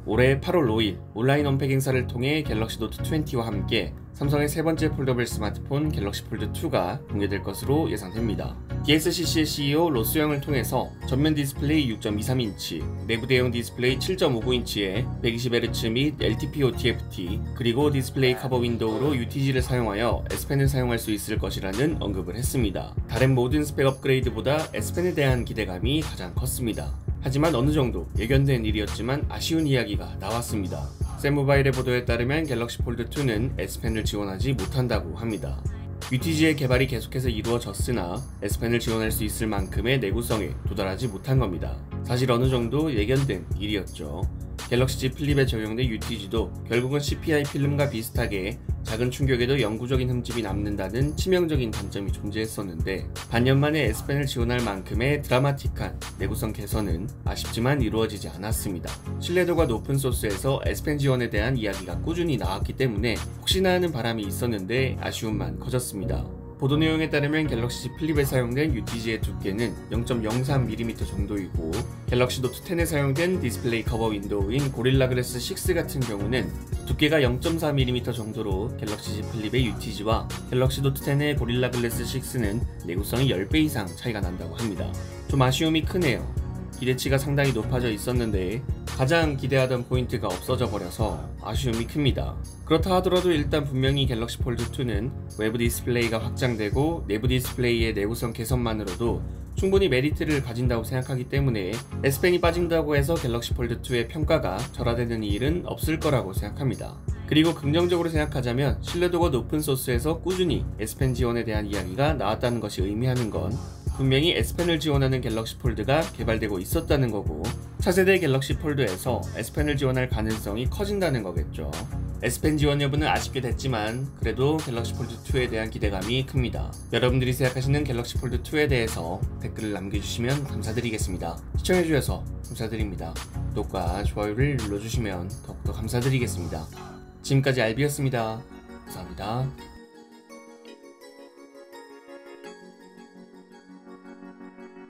올해 8월 5일 온라인 언팩 행사를 통해 갤럭시 노트 20와 함께 삼성의 세 번째 폴더블 스마트폰 갤럭시 폴드 2가 공개될 것으로 예상됩니다. DSCC의 CEO 로스영을 통해서 전면 디스플레이 6.23인치, 내부 대형 디스플레이 7.59인치에 120Hz 및 LTPO TFT, 그리고 디스플레이 커버 윈도우로 UTG를 사용하여 S펜을 사용할 수 있을 것이라는 언급을 했습니다. 다른 모든 스펙 업그레이드보다 S펜에 대한 기대감이 가장 컸습니다. 하지만 어느정도 예견된 일이었지만 아쉬운 이야기가 나왔습니다. 샘모바일의 보도에 따르면 갤럭시 폴드 2는 S펜을 지원하지 못한다고 합니다. UTG의 개발이 계속해서 이루어졌으나 S펜을 지원할 수 있을 만큼의 내구성에 도달하지 못한 겁니다. 사실 어느정도 예견된 일이었죠. 갤럭시 Z 플립에 적용된 UTG도 결국은 CPI 필름과 비슷하게 작은 충격에도 영구적인 흠집이 남는다는 치명적인 단점이 존재했었는데 반년 만에 S펜을 지원할 만큼의 드라마틱한 내구성 개선은 아쉽지만 이루어지지 않았습니다. 신뢰도가 높은 소스에서 S펜 지원에 대한 이야기가 꾸준히 나왔기 때문에 혹시나 하는 바람이 있었는데 아쉬움만 커졌습니다. 보도 내용에 따르면 갤럭시 Z 플립에 사용된 UTG의 두께는 0.03mm 정도이고 갤럭시 노트 10에 사용된 디스플레이 커버 윈도우인 고릴라 글래스 6 같은 경우는 두께가 0.4mm 정도로 갤럭시 Z 플립의 UTG와 갤럭시 노트 10의 고릴라 글래스 6는 내구성이 10배 이상 차이가 난다고 합니다. 좀 아쉬움이 크네요. 기대치가 상당히 높아져 있었는데 가장 기대하던 포인트가 없어져 버려서 아쉬움이 큽니다. 그렇다 하더라도 일단 분명히 갤럭시 폴드 2는 외부 디스플레이가 확장되고 내부 디스플레이의 내구성 개선만으로도 충분히 메리트를 가진다고 생각하기 때문에 S펜이 빠진다고 해서 갤럭시 폴드 2의 평가가 절하되는 일은 없을 거라고 생각합니다. 그리고 긍정적으로 생각하자면 신뢰도가 높은 소스에서 꾸준히 S펜 지원에 대한 이야기가 나왔다는 것이 의미하는 건 분명히 S펜을 지원하는 갤럭시 폴드가 개발되고 있었다는 거고 차세대 갤럭시 폴드에서 S펜을 지원할 가능성이 커진다는 거겠죠. S펜 지원 여부는 아쉽게 됐지만 그래도 갤럭시 폴드 2에 대한 기대감이 큽니다. 여러분들이 생각하시는 갤럭시 폴드 2에 대해서 댓글을 남겨주시면 감사드리겠습니다. 시청해주셔서 감사드립니다. 구독과 좋아요를 눌러주시면 더욱더 감사드리겠습니다. 지금까지 알비였습니다. 감사합니다.